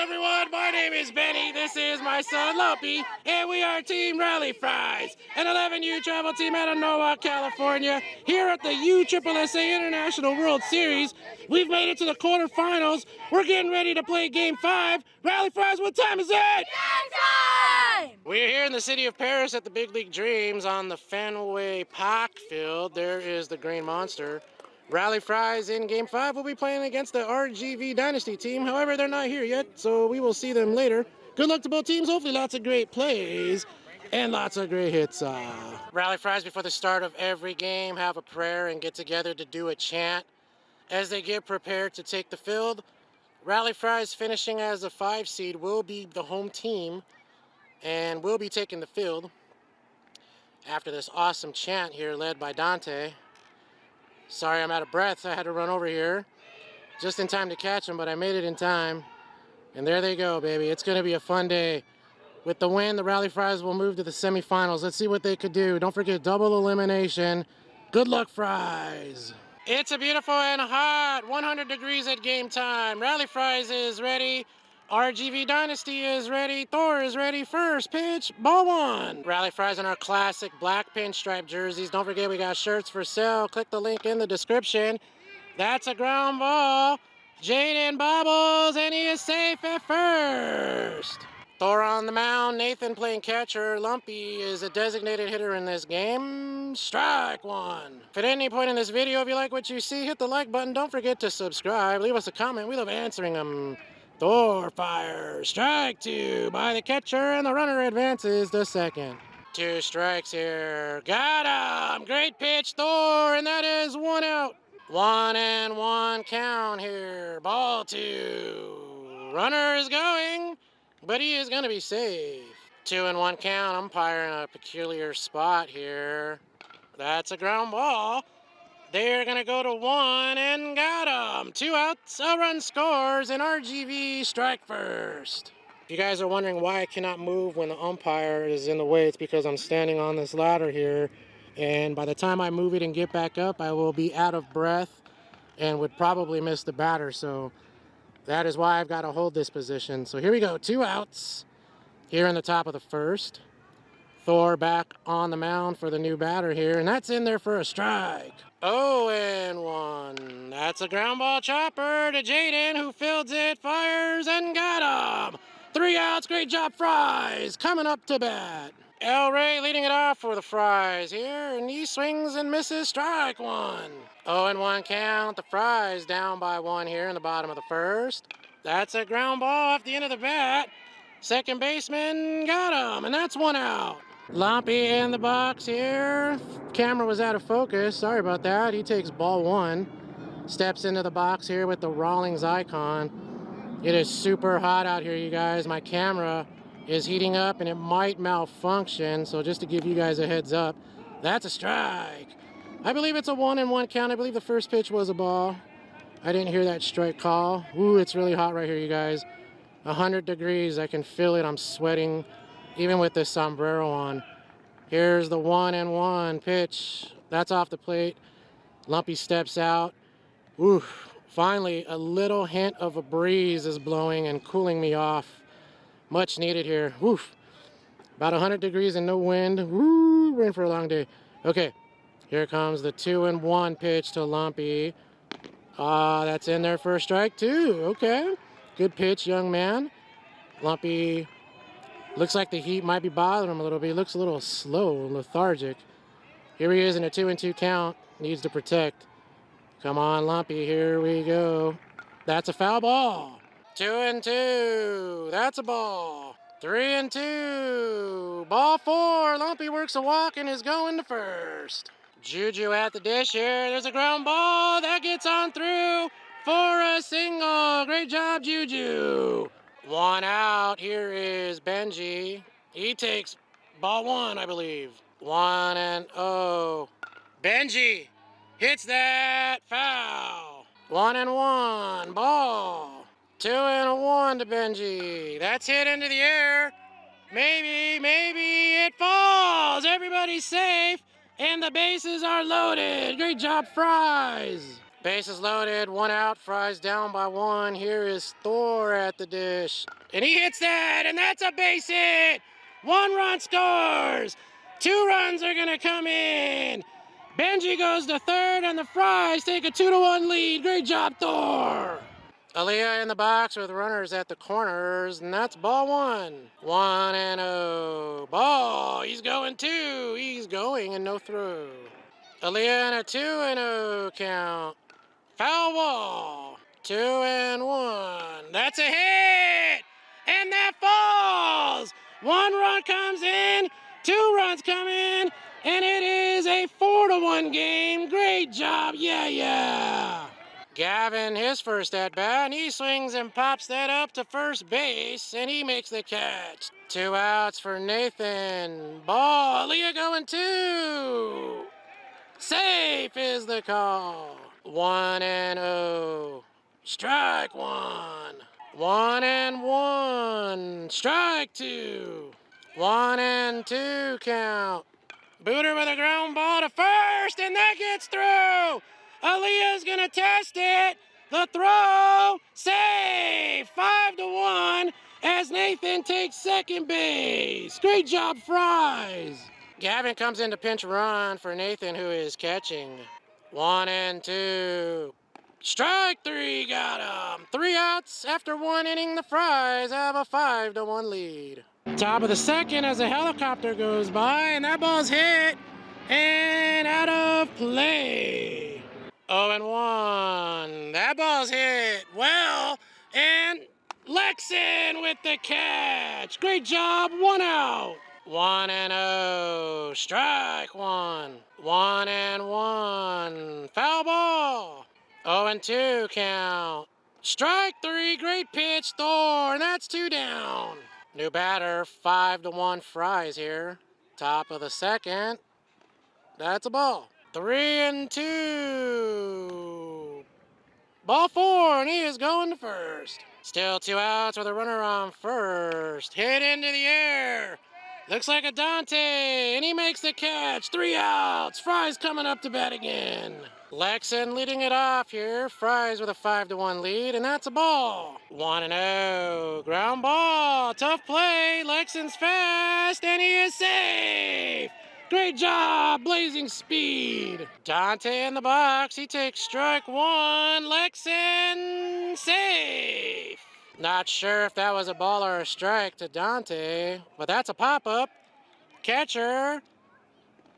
everyone, my name is Benny, this is my son Lumpy, and we are Team Rally Fries, an 11U travel team out of Norwalk, California. Here at the USSSA International World Series, we've made it to the quarterfinals. We're getting ready to play Game 5. Rally Fries, what time is it? Game time! We're here in the city of Paris at the Big League Dreams on the Fenway Park field. There is the Green Monster. Rally Fries in Game 5 will be playing against the RGV Dynasty team. However, they're not here yet, so we will see them later. Good luck to both teams. Hopefully lots of great plays and lots of great hits. Rally Fries, before the start of every game, have a prayer and get together to do a chant. As they get prepared to take the field, Rally Fries, finishing as a 5 seed, will be the home team and will be taking the field after this awesome chant here led by Dante. Sorry, I'm out of breath. I had to run over here just in time to catch them, but I made it in time. And there they go, baby. It's going to be a fun day. With the win, the Rally Fries will move to the semifinals. Let's see what they could do. Don't forget, double elimination. Good luck, Fries. It's a beautiful and hot 100 degrees at game time. Rally Fries is ready. RGV Dynasty is ready. Thor is ready. First pitch, ball one. Rally Fries in our classic black pinstripe jerseys. Don't forget, we got shirts for sale. Click the link in the description. That's a ground ball. Jaden bobbles, and he is safe at first. Thor on the mound. Nathan playing catcher. Lumpy is a designated hitter in this game. Strike one. If at any point in this video, if you like what you see, hit the like button. Don't forget to subscribe. Leave us a comment. We love answering them. Thor fires. Strike two by the catcher, and the runner advances to second. 2 strikes here. Got him. Great pitch, Thor, and that is 1 out. 1-1 count here. Ball 2. Runner is going, but he is going to be safe. 2-1 count. Umpire in a peculiar spot here. That's a ground ball. They're going to go to 1 and got him. 2 outs, a run scores, and RGV strike first. If you guys are wondering why I cannot move when the umpire is in the way, it's because I'm standing on this ladder here. And by the time I move it and get back up, I will be out of breath and would probably miss the batter. So that is why I've got to hold this position. So here we go, 2 outs here in the top of the first. Thor back on the mound for the new batter here, and that's in there for a strike. 0-1. That's a ground ball chopper to Jaden, who fields it, fires, and got him. 3 outs. Great job, Fries. Coming up to bat. El Rey leading it off for the Fries here, and he swings and misses. Strike one. 0-1 count. The Fries down by 1 here in the bottom of the first. That's a ground ball off the end of the bat. Second baseman got him, and that's 1 out. Lumpy in the box here. Camera was out of focus. Sorry about that. He takes ball 1. Steps into the box here with the Rawlings icon. It is super hot out here, you guys. My camera is heating up and it might malfunction. So just to give you guys a heads up, that's a strike. I believe it's a 1-1 count. I believe the first pitch was a ball. I didn't hear that strike call. Ooh, it's really hot right here, you guys. 100 degrees. I can feel it. I'm sweating. Even with this sombrero on. Here's the 1-1 pitch. That's off the plate. Lumpy steps out. Oof. Finally, a little hint of a breeze is blowing and cooling me off. Much needed here. Oof. About 100 degrees and no wind. Woo, we're in for a long day. Okay, here comes the 2-1 pitch to Lumpy. That's in there for a strike too. Okay, good pitch, young man. Lumpy looks like the heat might be bothering him a little bit. He looks a little slow, lethargic. Here he is in a 2-2 count. Needs to protect. Come on, Lumpy. Here we go. That's a foul ball. 2-2. That's a ball. 3-2. Ball 4. Lumpy works a walk and is going to first. Juju at the dish here. There's a ground ball. That gets on through for a single. Great job, Juju. 1 out. Here is Benji. He takes ball 1, I believe. 1-0. Benji hits that foul. 1-1. Ball. 2-1 to Benji. That's hit into the air. Maybe it falls. Everybody's safe, and the bases are loaded. Great job, Fries. Bases loaded, 1 out, Fry's down by 1. Here is Thor at the dish. And he hits that, and that's a base hit. 1 run scores. 2 runs are going to come in. Benji goes to third, and the Fries take a 2-1 lead. Great job, Thor. AALIYAH in the box with runners at the corners, and that's ball 1. 1-0. Ball, he's going 2. He's going and no throw. AALIYAH in a 2-0 count. Foul ball. 2-1. That's a hit! And that falls! 1 run comes in, 2 runs come in, and it is a 4-1 game. Great job, yeah. Gavin, his first at-bat, and he swings and pops that up to first base, and he makes the catch. 2 outs for Nathan. Ball, AALIYAH going 2. Safe is the call. 1-0. Strike 1. 1-1. Strike 2. 1-2 count. Booter with a ground ball to first, and that gets through. AALIYAH's gonna test it. The throw, safe. 5-1 as Nathan takes second base. Great job, Fries. Gavin comes in to pinch run for Nathan, who is catching. 1-2. Strike 3, got him. 3 outs after 1 inning. The Fries have a 5-1 lead. Top of the second as a helicopter goes by, and that ball's hit and out of play. 0-1. That ball's hit well, and Lexon with the catch. Great job, 1 out. 1-0. Strike 1. 1-1. Foul ball. 0-2 count. Strike 3. Great pitch, Thor, and that's 2 down. New batter, 5-1 Fries here. Top of the second. That's a ball. 3-2. Ball 4, and he is going to first. Still 2 outs with a runner on first. Hit into the air. Looks like a Dante, and he makes the catch. 3 outs. Fries coming up to bat again. Lexon leading it off here. Fries with a 5-1 lead, and that's a ball. 1-0. Ground ball. Tough play. Lexon's fast, and he is safe. Great job. Blazing speed. Dante in the box. He takes strike 1. Lexon safe. Not sure if that was a ball or a strike to Dante, but that's a pop-up. Catcher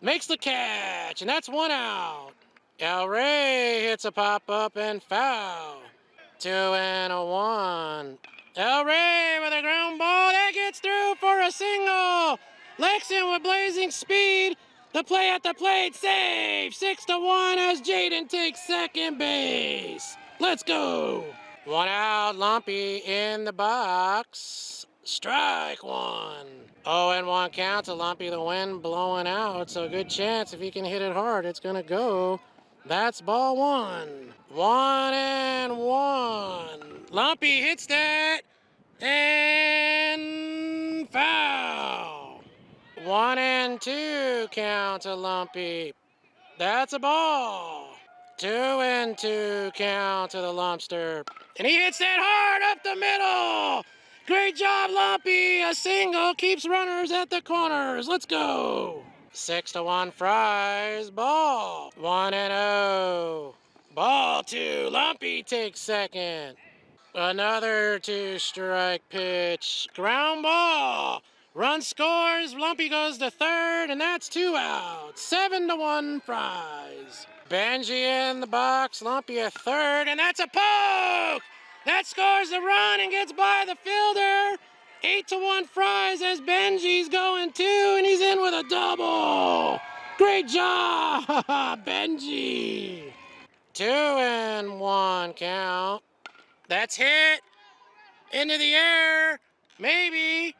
makes the catch, and that's 1 out. El Rey hits a pop-up and foul. 2-1. El Rey with a ground ball. That gets through for a single. Lexon with blazing speed. The play at the plate, save. 6-1 as Jaden takes second base. Let's go. 1 out, Lumpy in the box. Strike 1. 0-1 count to Lumpy, the wind blowing out, so good chance if he can hit it hard, it's gonna go. That's ball 1. 1-1. Lumpy hits that, and foul. 1-2 count to Lumpy. That's a ball. 2-2 count to the Lumpster. And he hits that hard up the middle. Great job, Lumpy. A single keeps runners at the corners. Let's go. 6-1 Fries. Ball. 1-0. Ball 2. Lumpy takes second. Another 2-strike pitch. Ground ball. Run scores. Lumpy goes to third, and that's 2 outs. 7-1 Fries. Benji in the box, Lumpy at third, and that's a poke! That scores the run and gets by the fielder. 8-1 Fries as Benji's going 2, and he's in with a double. Great job, Benji. 2-1 count. That's hit into the air. Maybe.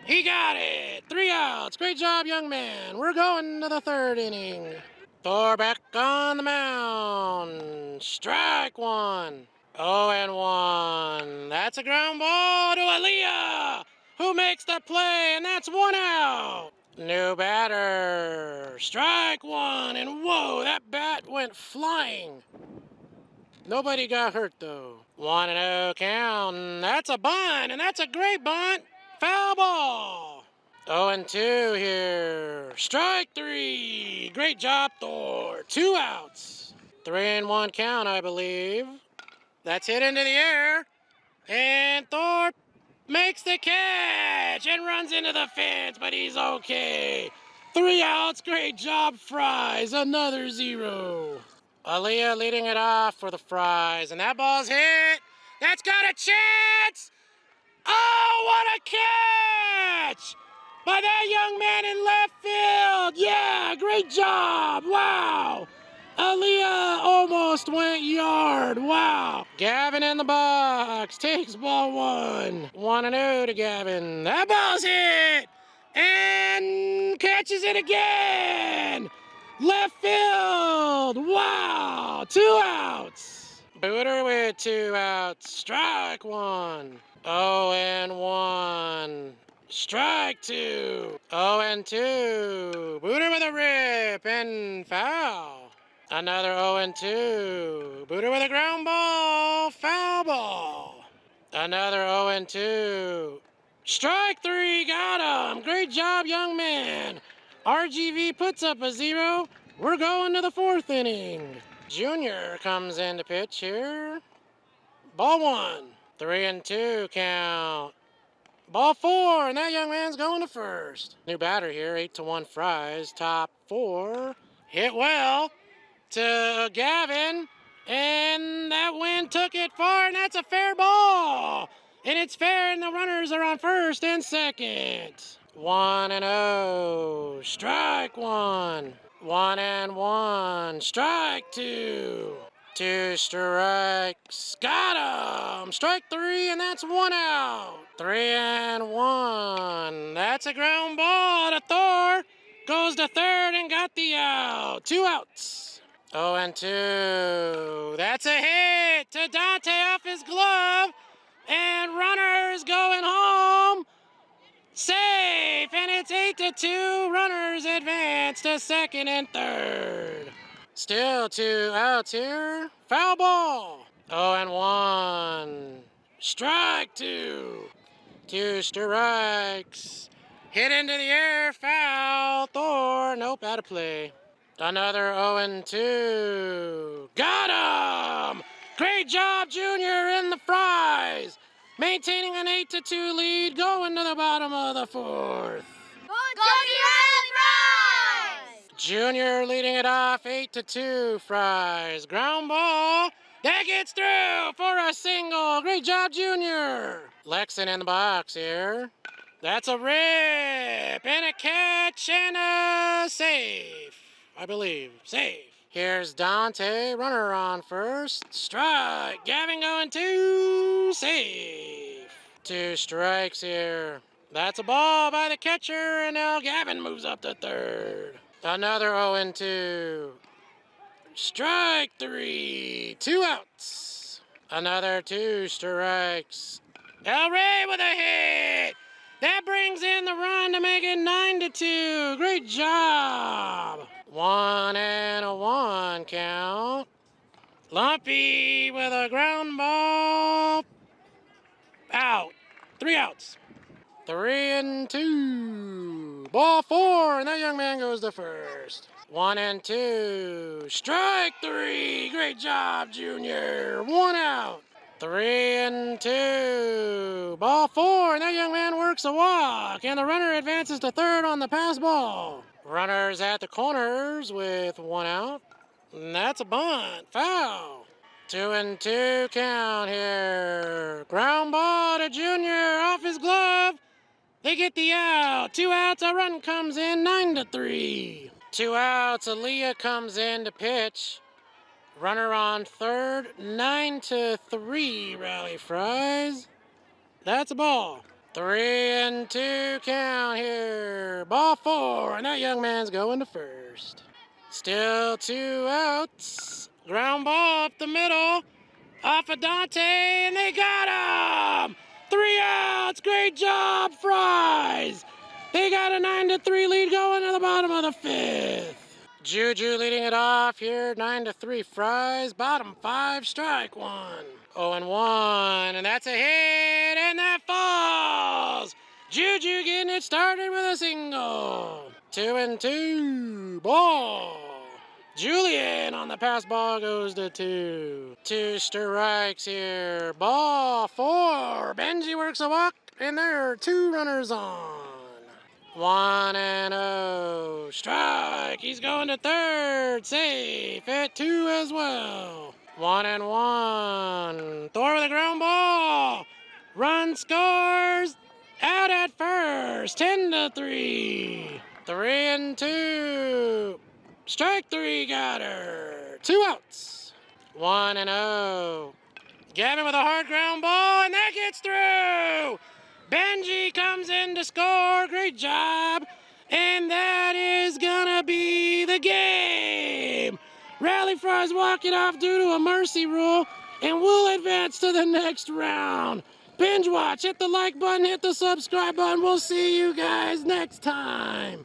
He got it. 3 outs. Great job, young man. We're going to the 3rd inning. Thor back on the mound. Strike 1. 0-1. That's a ground ball to AALIYAH, who makes the play, and that's 1 out. New batter. Strike 1, and whoa, that bat went flying. Nobody got hurt, though. 1-0 count, and that's a bunt, and that's a great bunt. Foul ball. 0-2 here. Strike three. Great job, Thor. 2 outs. 3-1 count, I believe. That's hit into the air. And Thor makes the catch and runs into the fence, but he's okay. 3 outs. Great job, Fries. Another 0. AALIYAH leading it off for the Fries, and that ball's hit. That's got a chance. Oh, what a catch by that young man in left field. Yeah, great job. Wow. AALIYAH almost went yard. Wow. Gavin in the box takes ball 1. 1-0 to Gavin. That ball's hit and catches it again. Left field. Wow. 2 outs. Booter with 2 outs. Strike 1. 0-1. Strike 2. 0-2. Booter with a rip and foul. Another 0-2. Booter with a ground ball. Foul ball. Another 0-2. Strike 3. Got him. Great job, young man. RGV puts up a 0. We're going to the 4th inning. Junior comes in to pitch here. Ball 1. 3-2 count. Ball 4, and that young man's going to first. New batter here, 8-1 Fries. Top 4. Hit well to Gavin, and that wind took it far, and that's a fair ball. And it's fair, and the runners are on first and second. 1-0. Strike 1. 1-1. Strike 2. 2 strikes. Got him. Strike 3, and that's 1 out. 3-1. That's a ground ball to Thor. Goes to third and got the out. 2 outs. 0-2. That's a hit to Dante off his glove. And runners going home. Safe, and it's 8-2. Runners advance to second and third. Still 2 outs here. Foul ball. 0-1. Strike 2. 2 strikes. Hit into the air. Foul. Thor. Nope, out of play. Another 0-2. Got him. Great job, Junior, in the Fries. Maintaining an 8-2 lead, going to the bottom of the 4th. Go Fries! Junior leading it off, 8-2 Fries. Ground ball. That gets through for a single. Great job, Junior. Lexon in the box here. That's a rip and a catch and a save, I believe. Save. Here's Dante, runner on first. Strike. Gavin going 2. Save. 2 strikes here. That's a ball by the catcher, and now Gavin moves up to third. Another 0-2. Strike 3. 2 outs. Another 2 strikes. El Rey with a hit. That brings in the run to make it 9-2. Great job. 1-1 count. Lumpy with a ground ball. Out. 3 outs. 3-2. Ball 4, and that young man goes to first. 1-2. Strike 3. Great job, Junior. 1 out. 3-2. Ball 4, and that young man works a walk, and the runner advances to third on the pass ball. Runners at the corners with 1 out. And that's a bunt. Foul. 2-2 count here. Ground ball to Junior off his glove. They get the out. 2 outs. A run comes in. 9-3. 2 outs. AALIYAH comes in to pitch. Runner on third. 9-3 Rally Fries. That's a ball. 3-2 count here. Ball 4, and that young man's going to first. Still 2 outs. Ground ball up the middle. Off of Dante, and they got him! 3 outs. Great job, Fries. They got a 9-3 lead going to the bottom of the 5th. Juju leading it off here, 9-3 Fries. Bottom 5, strike 1. 0-1, and that's a hit, and that falls. Juju getting it started with a single. 2-2, ball. Julian on the pass ball goes to 2. 2 strikes here. Ball 4. Benji works a walk, and there are 2 runners on. 1-0. Strike. He's going to third. Safe at 2 as well. 1-1. Thor with a ground ball. Run scores. Out at first. 10-3. 3-2. Strike 3 got her. 2 outs. 1-0. Gavin with a hard ground ball, and that gets through. Benji comes in to score. Great job. And that is gonna be the game. Rally Fries walking off due to a mercy rule, and we'll advance to the next round. Binge watch, hit the like button, hit the subscribe button. We'll see you guys next time.